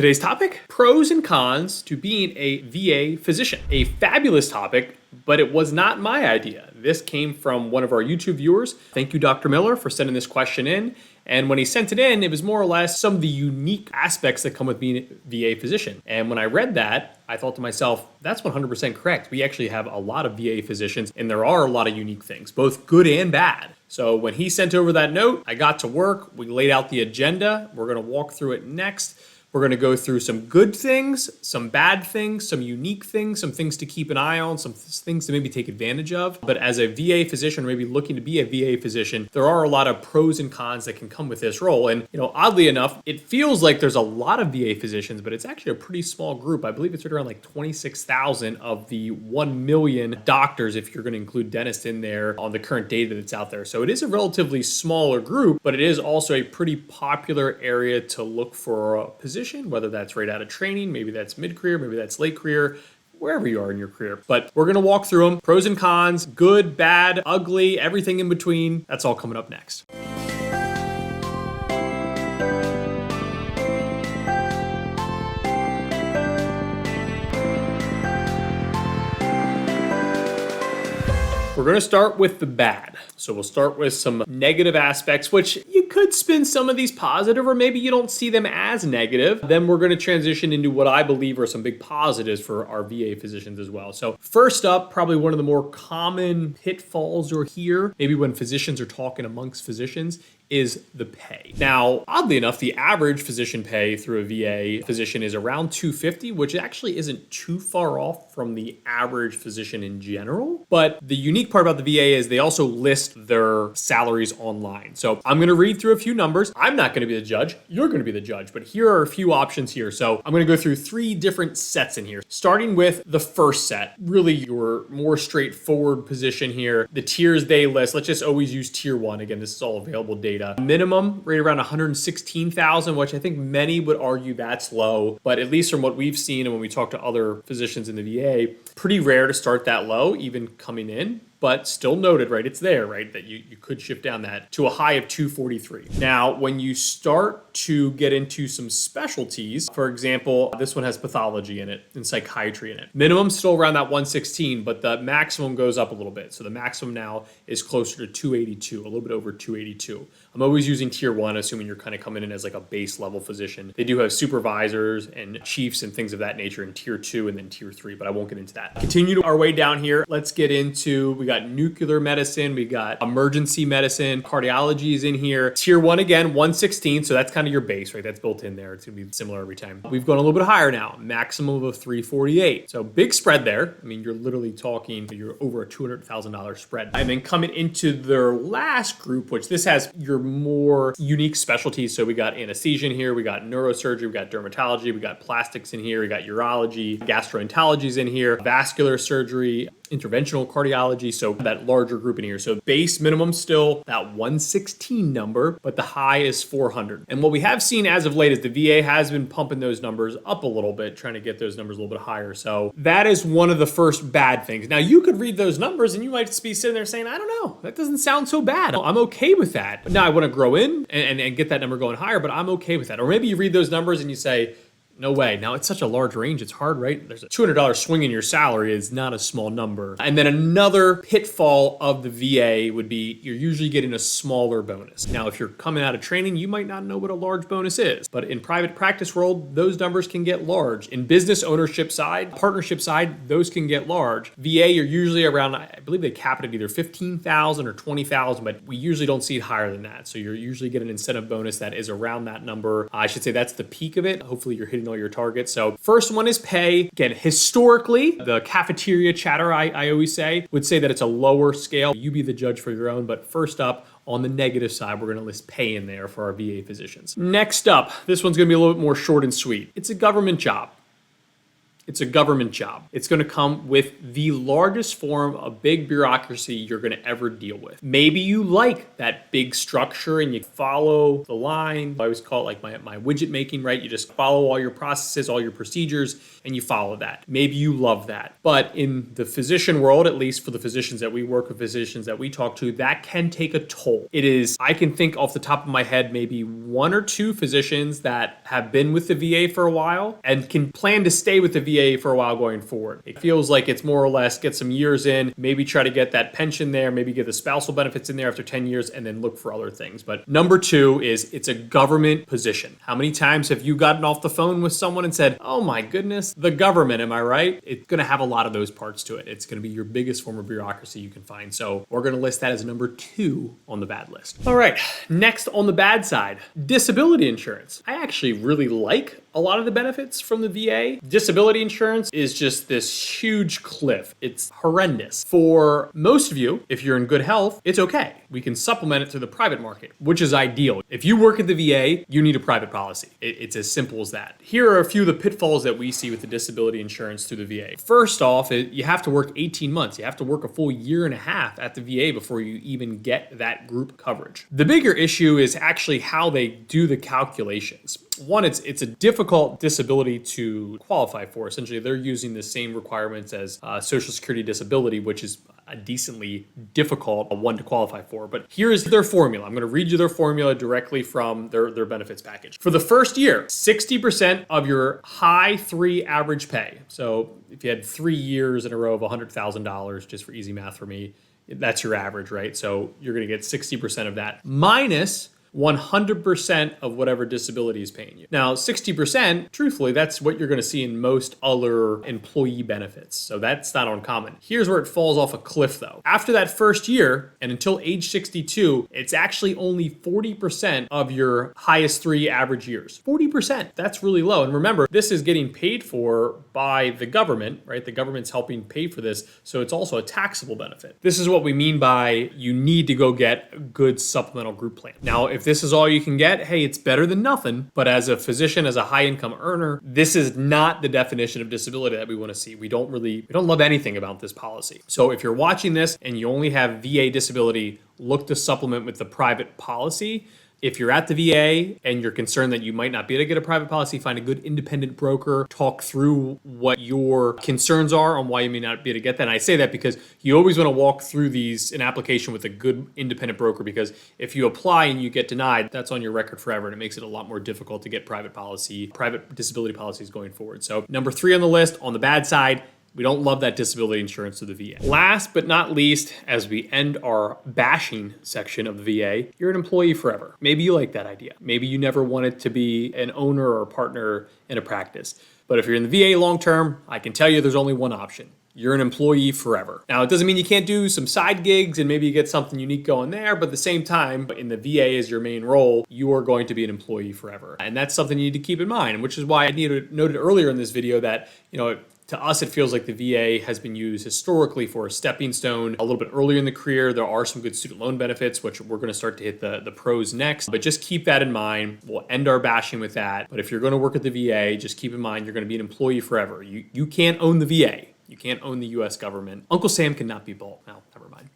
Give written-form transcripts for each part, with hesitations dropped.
Today's topic, pros and cons to being a VA physician. A fabulous topic, but it was not my idea. This came from one of our YouTube viewers. Thank you, Dr. Miller, for sending this question in. And when he sent it in, it was more or less some of the unique aspects that come with being a VA physician. And when I read that, I thought to myself, that's 100% correct. We actually have a lot of VA physicians, and there are a lot of unique things, both good and bad. So when he sent over that note, I got to work. We laid out the agenda. We're going to walk through it next. We're going to go through some good things, some bad things, some unique things, some things to keep an eye on, some things to maybe take advantage of. But as a VA physician, or maybe looking to be a VA physician, there are a lot of pros and cons that can come with this role. And, oddly enough, it feels like there's a lot of VA physicians, but it's actually a pretty small group. I believe it's right around like 26,000 of the 1 million doctors, if you're going to include dentists in there on the current data that's out there. So it is a relatively smaller group, but it is also a pretty popular area to look for a position, whether that's right out of training, maybe that's mid-career, maybe that's late career, wherever you are in your career. But we're going to walk through them, pros and cons, good, bad, ugly, everything in between. That's all coming up next. We're going to start with the bad. So we'll start with some negative aspects, which you could spin some of these positive, or maybe you don't see them as negative. Then we're going to transition into what I believe are some big positives for our VA physicians as well. So first up, probably one of the more common pitfalls you'll hear, maybe when physicians are talking amongst physicians, is the pay. Now, oddly enough, the average physician pay through a VA physician is around $250, which actually isn't too far off from the average physician in general. But the unique part about the VA is they also list their salaries online. So I'm gonna read through a few numbers. I'm not gonna be the judge, you're gonna be the judge, but here are a few options here. So I'm gonna go through 3 different sets in here, starting with the first set, really your more straightforward position here. The tiers they list, let's just always use tier 1. Again, this is all available data. Minimum right around 116,000, which I think many would argue that's low, but at least from what we've seen and when we talk to other physicians in the VA, pretty rare to start that low, even coming in. But still noted, right? It's there, right? That you could shift down that to a high of 243. Now, when you start to get into some specialties, for example, this one has pathology in it and psychiatry in it. Minimum still around that 116, but the maximum goes up a little bit. So the maximum now is closer to 282, a little bit over 282. I'm always using tier 1, assuming you're kind of coming in as like a base level physician. They do have supervisors and chiefs and things of that nature in tier 2 and then tier 3, but I won't get into that. Continue our way down here. Let's get into, we got nuclear medicine, we got emergency medicine, cardiology is in here. Tier 1 again, 116, so that's kind of your base, right? That's built in there. It's gonna be similar every time. We've gone a little bit higher now, maximum of 348. So big spread there. I mean, you're literally talking, you're over a $200,000 spread. And then coming into their last group, which this has your more unique specialties. So we got anesthesia in here, we got neurosurgery, we got dermatology, we got plastics in here, we got urology, gastroenterology's in here, vascular surgery, interventional cardiology, so that larger group in here. So base minimum still that 116 number, but the high is 400. And what we have seen as of late is the VA has been pumping those numbers up a little bit, trying to get those numbers a little bit higher. So that is one of the first bad things. Now you could read those numbers and you might just be sitting there saying, I don't know, that doesn't sound so bad. I'm okay with that. But now I want to grow in and get that number going higher, but I'm okay with that. Or maybe you read those numbers and you say, no way. Now, it's such a large range. It's hard, right? There's a $200 swing in your salary is not a small number. And then another pitfall of the VA would be you're usually getting a smaller bonus. Now, if you're coming out of training, you might not know what a large bonus is. But in private practice world, those numbers can get large. In business ownership side, partnership side, those can get large. VA, you're usually around, I believe they cap it at either 15,000 or 20,000, but we usually don't see it higher than that. So you're usually getting an incentive bonus that is around that number. I should say that's the peak of it. Hopefully you're hitting all your targets. So first one is pay. Again, historically, the cafeteria chatter, I always say, would say that it's a lower scale. You be the judge for your own. But first up, on the negative side, we're going to list pay in there for our VA physicians. Next up, this one's going to be a little bit more short and sweet. It's a government job. It's a government job. It's going to come with the largest form of big bureaucracy you're going to ever deal with. Maybe you like that big structure and you follow the line. I always call it like my widget making, right? You just follow all your processes, all your procedures, and you follow that. Maybe you love that. But in the physician world, at least for the physicians that we work with, physicians that we talk to, that can take a toll. I can think off the top of my head, maybe one or two physicians that have been with the VA for a while and can plan to stay with the VA for a while going forward. It feels like it's more or less get some years in, maybe try to get that pension there, maybe get the spousal benefits in there after 10 years and then look for other things. But number two is it's a government position. How many times have you gotten off the phone with someone and said, oh my goodness, the government, am I right? It's going to have a lot of those parts to it. It's going to be your biggest form of bureaucracy you can find. So we're going to list that as number 2 on the bad list. All right, next on the bad side, disability insurance. I actually really like a lot of the benefits from the VA. Disability insurance is just this huge cliff. It's horrendous. For most of you, if you're in good health, it's okay. We can supplement it through the private market, which is ideal. If you work at the VA, you need a private policy. It's as simple as that. Here are a few of the pitfalls that we see with the disability insurance through the VA. First off, you have to work 18 months. You have to work a full year and a half at the VA before you even get that group coverage. The bigger issue is actually how they do the calculations. One, it's a difficult disability to qualify for. Essentially, they're using the same requirements as Social Security disability, which is a decently difficult one to qualify for. But here's their formula. I'm going to read you their formula directly from their benefits package. For the first year, 60% of your high 3 average pay. So if you had 3 years in a row of $100,000, just for easy math for me, that's your average, right? So you're going to get 60% of that minus 100% of whatever disability is paying you. Now, 60%, truthfully, that's what you're going to see in most other employee benefits. So that's not uncommon. Here's where it falls off a cliff, though. After that first year, and until age 62, it's actually only 40% of your highest 3 average years. 40%. That's really low. And remember, this is getting paid for by the government, right? The government's helping pay for this. So it's also a taxable benefit. This is what we mean by you need to go get a good supplemental group plan. Now, if this is all you can get, hey, it's better than nothing. But as a physician, as a high income earner, this is not the definition of disability that we want to see. We don't love anything about this policy. So if you're watching this and you only have VA disability, look to supplement with the private policy. If you're at the VA and you're concerned that you might not be able to get a private policy, find a good independent broker, talk through what your concerns are on why you may not be able to get that. And I say that because you always want to walk through an application with a good independent broker, because if you apply and you get denied, that's on your record forever, and it makes it a lot more difficult to get private disability policies going forward. So number 3 on the list, on the bad side, we don't love that disability insurance to the VA. Last but not least, as we end our bashing section of the VA, you're an employee forever. Maybe you like that idea. Maybe you never wanted to be an owner or a partner in a practice. But if you're in the VA long term, I can tell you there's only one option. You're an employee forever. Now, it doesn't mean you can't do some side gigs and maybe you get something unique going there, but at the same time, in the VA as your main role, you are going to be an employee forever. And that's something you need to keep in mind, which is why I noted earlier in this video that, to us, it feels like the VA has been used historically for a stepping stone. A little bit earlier in the career, there are some good student loan benefits, which we're going to start to hit the pros next. But just keep that in mind. We'll end our bashing with that. But if you're going to work at the VA, just keep in mind you're going to be an employee forever. You can't own the VA. You can't own the U.S. government. Uncle Sam cannot be bought. No, never mind.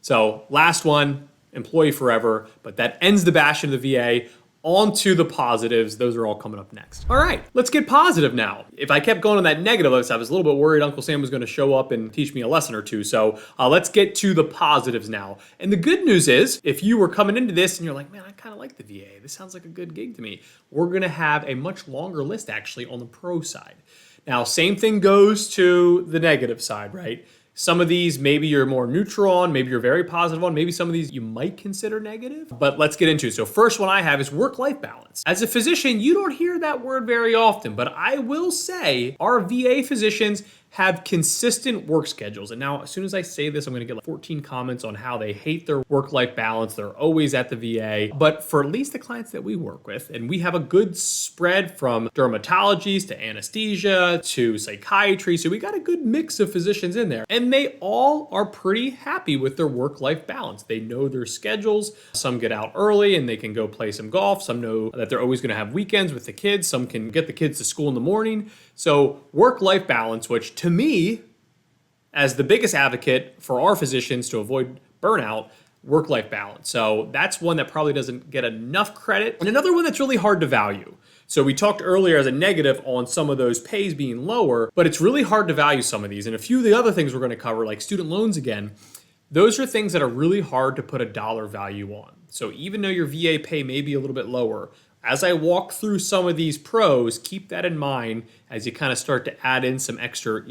So last one, employee forever. But that ends the bashing of the VA. On to the positives. Those are all coming up next. All right, let's get positive now. If I kept going on that negative list, I was a little bit worried Uncle Sam was going to show up and teach me a lesson or two. So let's get to the positives now. And the good news is, if you were coming into this and you're like, man, I kind of like the VA. This sounds like a good gig to me. We're going to have a much longer list actually on the pro side. Now, same thing goes to the negative side, right? Some of these, maybe you're more neutral on, maybe you're very positive on, maybe some of these you might consider negative, but let's get into it. So first one I have is work-life balance. As a physician, you don't hear that word very often, but I will say our VA physicians have consistent work schedules. And now, as soon as I say this, I'm going to get like 14 comments on how they hate their work-life balance. They're always at the VA. But for at least the clients that we work with, and we have a good spread from dermatologies to anesthesia to psychiatry. So we got a good mix of physicians in there. And they all are pretty happy with their work-life balance. They know their schedules. Some get out early and they can go play some golf. Some know that they're always going to have weekends with the kids. Some can get the kids to school in the morning. So work-life balance, which to me, as the biggest advocate for our physicians to avoid burnout, work-life balance. So that's one that probably doesn't get enough credit. And another one that's really hard to value. So we talked earlier as a negative on some of those pays being lower, but it's really hard to value some of these. And a few of the other things we're going to cover, like student loans again, those are things that are really hard to put a dollar value on. So even though your VA pay may be a little bit lower, as I walk through some of these pros, keep that in mind as you kind of start to add in some extra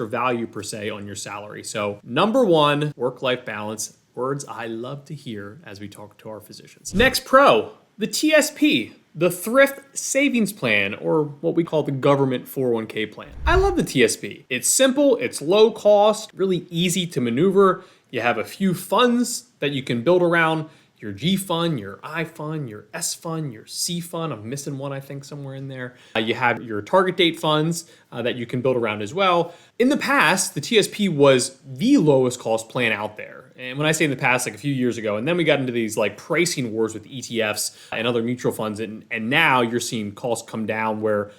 value per se on your salary. So number one, work-life balance, words I love to hear as we talk to our physicians. Next pro, the TSP, the Thrift Savings Plan, or what we call the government 401k plan. I love the TSP. It's simple, it's low cost, really easy to maneuver. You have a few funds that you can build around. Your G fund, your I fund, your S fund, your C fund. I'm missing one, I think, somewhere in there. You have your target date funds that you can build around as well. In the past, the TSP was the lowest cost plan out there. And when I say in the past, like a few years ago, and then we got into these like pricing wars with ETFs and other mutual funds. And now you're seeing costs come down where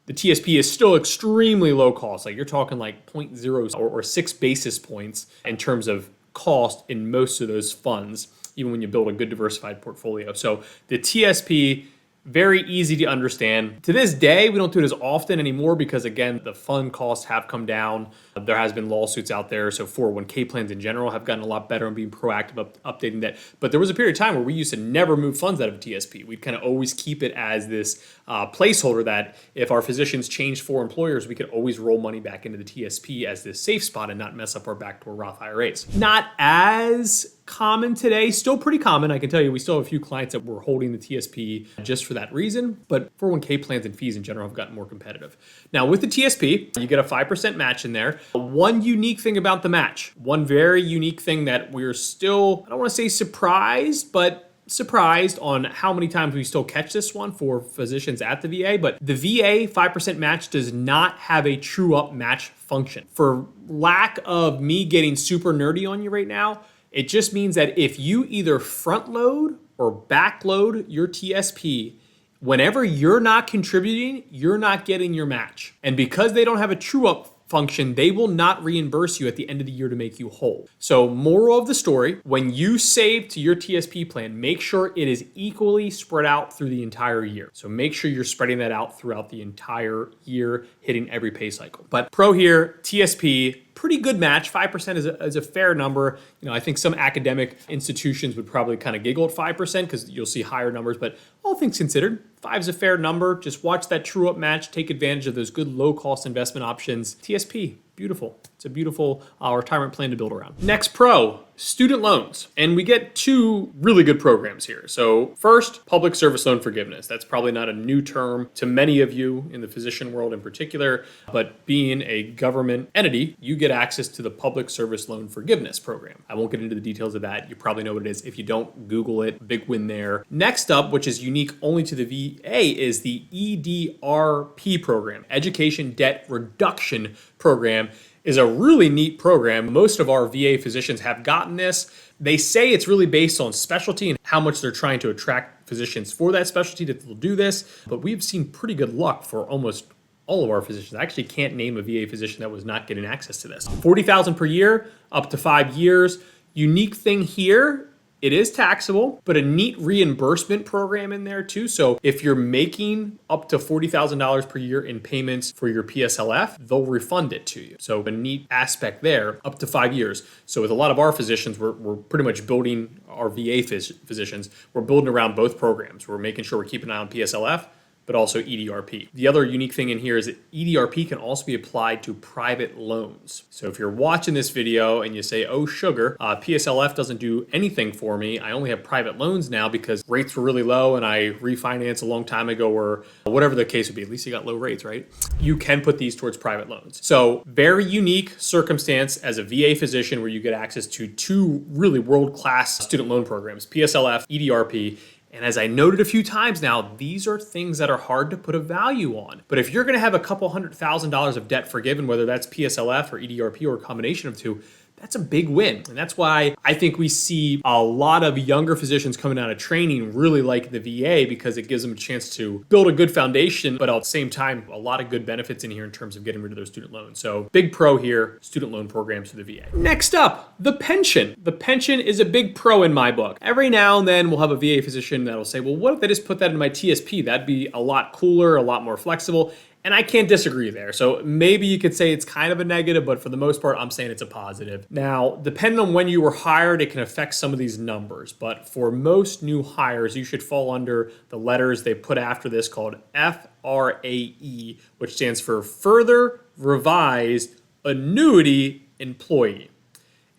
the TSP is still extremely low cost. Like you're talking like 0.0 or 6 basis points in terms of cost in most of those funds, even when you build a good diversified portfolio. So the TSP, very easy to understand. To this day, we don't do it as often anymore because, again, the fund costs have come down. There has been lawsuits out there. So 401k plans in general have gotten a lot better on being proactive updating that. But there was a period of time where we used to never move funds out of a TSP. We'd kind of always keep it as this placeholder that if our physicians changed for employers, we could always roll money back into the TSP as this safe spot and not mess up our backdoor Roth IRAs. Not as common today, still pretty common. I can tell you, we still have a few clients that were holding the TSP just for that reason, but 401k plans and fees in general have gotten more competitive. Now with the TSP, you get a 5% match in there. One unique thing about the match, one very unique thing that we're still, I don't want to say surprised, but surprised on how many times we still catch this one for physicians at the VA, but the VA 5% match does not have a true up match function. For lack of me getting super nerdy on you right now, it just means that if you either front load or back load your TSP, whenever you're not contributing, you're not getting your match. And because they don't have a true up function, they will not reimburse you at the end of the year to make you whole. So moral of the story, when you save to your TSP plan, make sure it is equally spread out through the entire year. So make sure you're spreading that out throughout the entire year, hitting every pay cycle. But pro here, TSP, pretty good match. 5% is a fair number. I think some academic institutions would probably kind of giggle at 5% because you'll see higher numbers, but all things considered, 5 is a fair number. Just watch that true up match, take advantage of those good low cost investment options. TSP, beautiful. It's a beautiful retirement plan to build around. Next pro, student loans. And we get 2 really good programs here. So first, public service loan forgiveness. That's probably not a new term to many of you in the physician world in particular, but being a government entity, you get access to the public service loan forgiveness program. I won't get into the details of that. You probably know what it is. If you don't, Google it. Big win there. Next up, which is unique only to the VA, is the EDRP program, Education Debt Reduction Program. Is a really neat program. Most of our VA physicians have gotten this. They say it's really based on specialty and how much they're trying to attract physicians for that specialty that will do this. But we've seen pretty good luck for almost all of our physicians. I actually can't name a VA physician that was not getting access to this. $40,000 per year, up to 5 years. Unique thing here, it is taxable, but a neat reimbursement program in there too. So if you're making up to $40,000 per year in payments for your PSLF, they'll refund it to you. So a neat aspect there, up to 5 years. So with a lot of our physicians, we're pretty much building our VA physicians, we're building around both programs. We're making sure we're keeping an eye on PSLF, but also EDRP. The other unique thing in here is that EDRP can also be applied to private loans. So if you're watching this video and you say, oh sugar, PSLF doesn't do anything for me, I only have private loans now because rates were really low and I refinanced a long time ago, or whatever the case would be, at least you got low rates, right? You can put these towards private loans. So very unique circumstance as a VA physician where you get access to two really world-class student loan programs, PSLF, EDRP. And as I noted a few times now, these are things that are hard to put a value on. But if you're gonna have a couple $100,000 of debt forgiven, whether that's PSLF or EDRP or a combination of two, that's a big win. And that's why I think we see a lot of younger physicians coming out of training really like the VA, because it gives them a chance to build a good foundation, but at the same time, a lot of good benefits in here in terms of getting rid of those student loans. So big pro here, student loan programs for the VA. Next up, the pension. The pension is a big pro in my book. Every now and then we'll have a VA physician that'll say, well, what if I just put that in my TSP? That'd be a lot cooler, a lot more flexible. And I can't disagree there. So maybe you could say it's kind of a negative, but for the most part, I'm saying it's a positive. Now, depending on when you were hired, it can affect some of these numbers. But for most new hires, you should fall under the letters they put after this called FRAE, which stands for Further Revised Annuity Employee.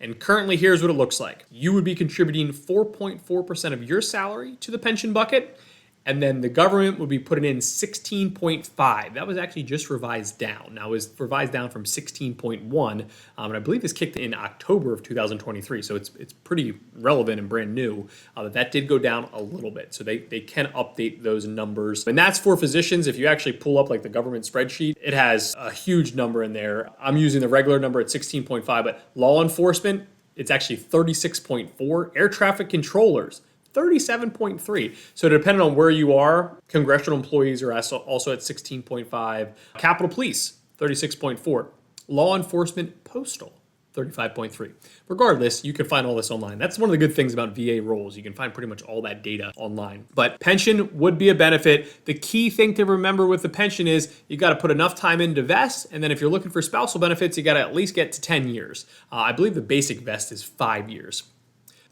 And currently, here's what it looks like. You would be contributing 4.4% of your salary to the pension bucket, and then the government would be putting in 16.5. That was actually just revised down. Now it was revised down from 16.1, and I believe this kicked in October of 2023. So it's pretty relevant and brand new. But that did go down a little bit. So they can update those numbers. And that's for physicians. If you actually pull up like the government spreadsheet, it has a huge number in there. I'm using the regular number at 16.5, but law enforcement, it's actually 36.4. Air traffic controllers, 37.3. So depending on where you are, congressional employees are also at 16.5. Capitol Police, 36.4. Law enforcement, postal, 35.3. Regardless, you can find all this online. That's one of the good things about VA roles. You can find pretty much all that data online. But pension would be a benefit. The key thing to remember with the pension is you got to put enough time in to vest. And then if you're looking for spousal benefits, you got to at least get to 10 years. I believe the basic vest is 5 years.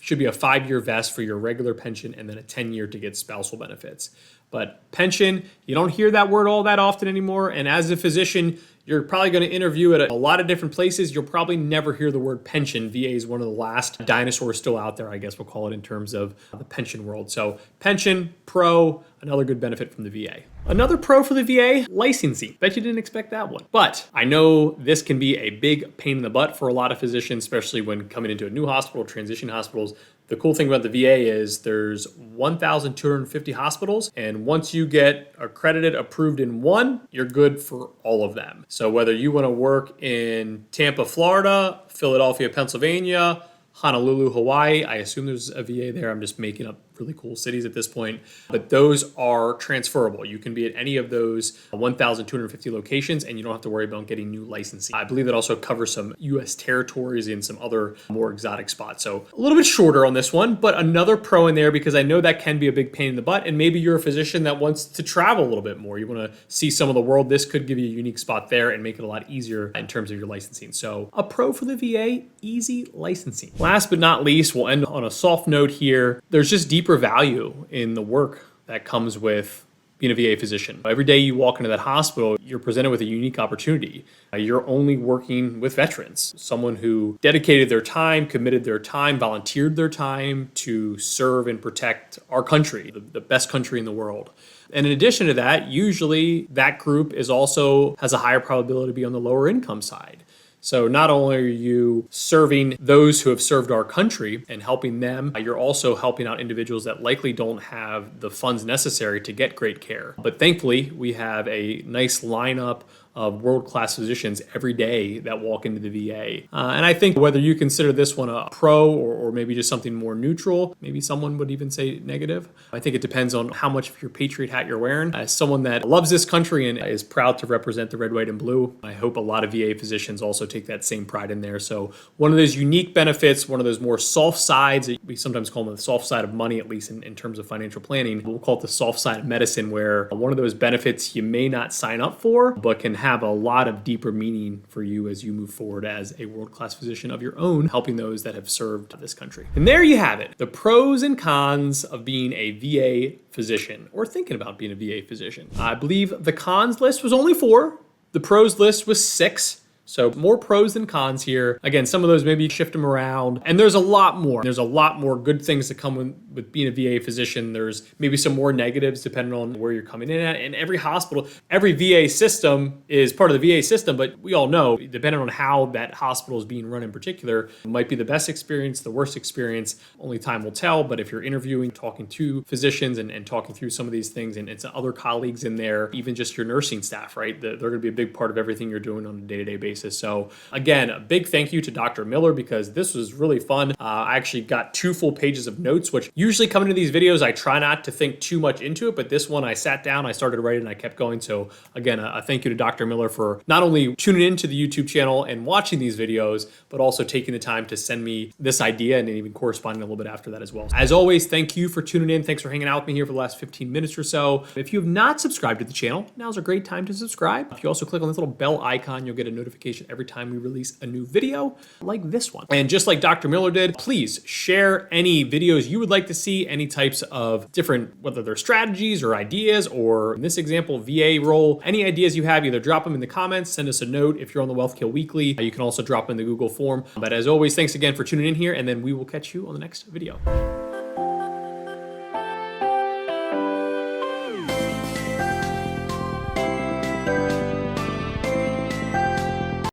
Should be a 5-year vest for your regular pension and then a 10-year to get spousal benefits. But pension, you don't hear that word all that often anymore. And as a physician, you're probably going to interview at a lot of different places. You'll probably never hear the word pension. VA is one of the last dinosaurs still out there, I guess we'll call it, in terms of the pension world. So pension, pro, another good benefit from the VA. Another pro for the VA, licensing. Bet you didn't expect that one. But I know this can be a big pain in the butt for a lot of physicians, especially when coming into a new hospital, transition hospitals. The cool thing about the VA is there's 1,250 hospitals, and once you get accredited, approved in one, you're good for all of them. So whether you want to work in Tampa, Florida, Philadelphia, Pennsylvania, Honolulu, Hawaii, I assume there's a VA there. I'm just making up really cool cities at this point, but those are transferable. You can be at any of those 1,250 locations and you don't have to worry about getting new licensing. I believe it also covers some US territories and some other more exotic spots. So a little bit shorter on this one, but another pro in there because I know that can be a big pain in the butt, and maybe you're a physician that wants to travel a little bit more. You want to see some of the world. This could give you a unique spot there and make it a lot easier in terms of your licensing. So a pro for the VA, easy licensing. Last but not least, we'll end on a soft note here. There's just deeper value in the work that comes with being a VA physician. Every day you walk into that hospital, you're presented with a unique opportunity. You're only working with veterans, someone who dedicated their time, committed their time, volunteered their time to serve and protect our country, the best country in the world. And in addition to that, usually that group has a higher probability to be on the lower income side. So not only are you serving those who have served our country and helping them, you're also helping out individuals that likely don't have the funds necessary to get great care. But thankfully, we have a nice lineup of world-class physicians every day that walk into the VA. And I think whether you consider this one a pro or maybe just something more neutral, maybe someone would even say negative. I think it depends on how much of your patriot hat you're wearing. As someone that loves this country and is proud to represent the red, white, and blue, I hope a lot of VA physicians also take that same pride in there. So one of those unique benefits, one of those more soft sides, we sometimes call them the soft side of money, at least in terms of financial planning. We'll call it the soft side of medicine, where one of those benefits you may not sign up for, but can have a lot of deeper meaning for you as you move forward as a world-class physician of your own, helping those that have served this country. And there you have it, the pros and cons of being a VA physician or thinking about being a VA physician. I believe the cons list was only 4. The pros list was 6. So more pros than cons here. Again, some of those maybe shift them around. And there's a lot more. There's a lot more good things that come with being a VA physician. There's maybe some more negatives depending on where you're coming in at. And every hospital, every VA system is part of the VA system, but we all know, depending on how that hospital is being run in particular, it might be the best experience, the worst experience. Only time will tell. But if you're interviewing, talking to physicians and talking through some of these things, and it's other colleagues in there, even just your nursing staff, right? They're going to be a big part of everything you're doing on a day-to-day basis. So again, a big thank you to Dr. Miller because this was really fun. I actually got 2 full pages of notes, which usually coming into these videos, I try not to think too much into it, but this one I sat down, I started writing, and I kept going. So again, a thank you to Dr. Miller for not only tuning into the YouTube channel and watching these videos, but also taking the time to send me this idea and even corresponding a little bit after that as well. As always, thank you for tuning in. Thanks for hanging out with me here for the last 15 minutes or so. If you have not subscribed to the channel, now's a great time to subscribe. If you also click on this little bell icon, you'll get a notification every time we release a new video like this one. And just like Dr. Miller did, please share any videos you would like to see, any types of different, whether they're strategies or ideas, or in this example, VA role, any ideas you have, either drop them in the comments, send us a note if you're on the Wealth Kill Weekly. You can also drop them in the Google form. But as always, thanks again for tuning in here, and then we will catch you on the next video.